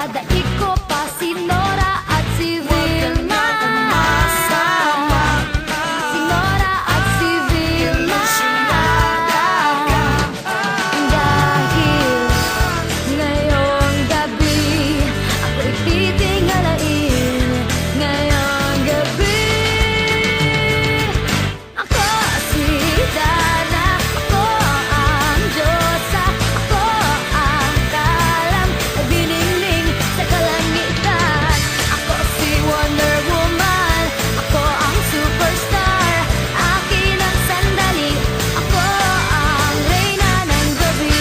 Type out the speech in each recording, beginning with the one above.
Daig ko pa si Nora at si Vilma. Si Nora at si Vilma. Dahil ngayong gabi ako'y titingalain. Ngayong gabi ako si Dana. Ako ang Diyosa. Ako ang kalam na binigning sa kalangitan. Ako si Wonder Woman. Ako ang superstar. Akin ang sandali. Ako ang reyna ng gabi.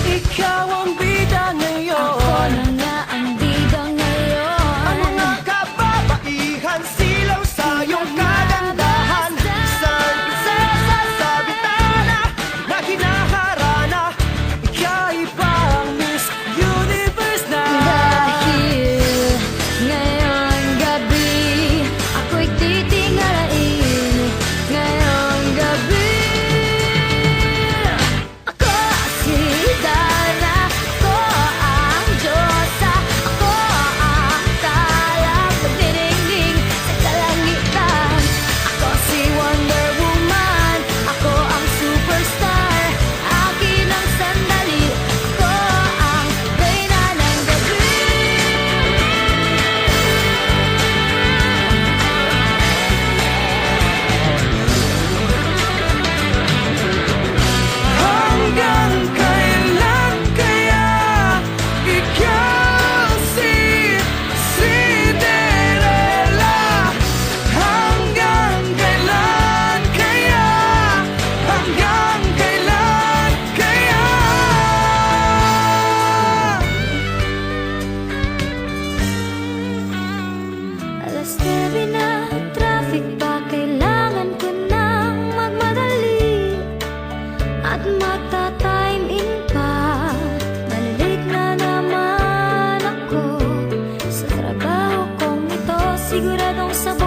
Ikaw ang bida ngayon. Ako na nga ang bida ngayon. Ang mga kababaihan silaw sa iyong kagandahan. Isang prinsesa sa bitana na hinaharana. Ika'y parang Miss Universe na. Dahil ngayong gabi ako'y titingalain. Ngayong gabi ako si Dana. Ako ang Diyosa. Ako ang kalam na dinigning sa kalangitan. Ako si Wonder Woman. Ako ang superstar. Akin ang sandali. Ako ang reyna ng gabi. Hanggang kailan kaya ikaw si Cinderella? Hanggang kailan kaya? Hanggang kailan kaya? Alas 9 na, traffic pa. Kailangan ko nang magmadali at magta-time in pa. Malilate na naman ako sa trabaho kong ito. Siguradong sabay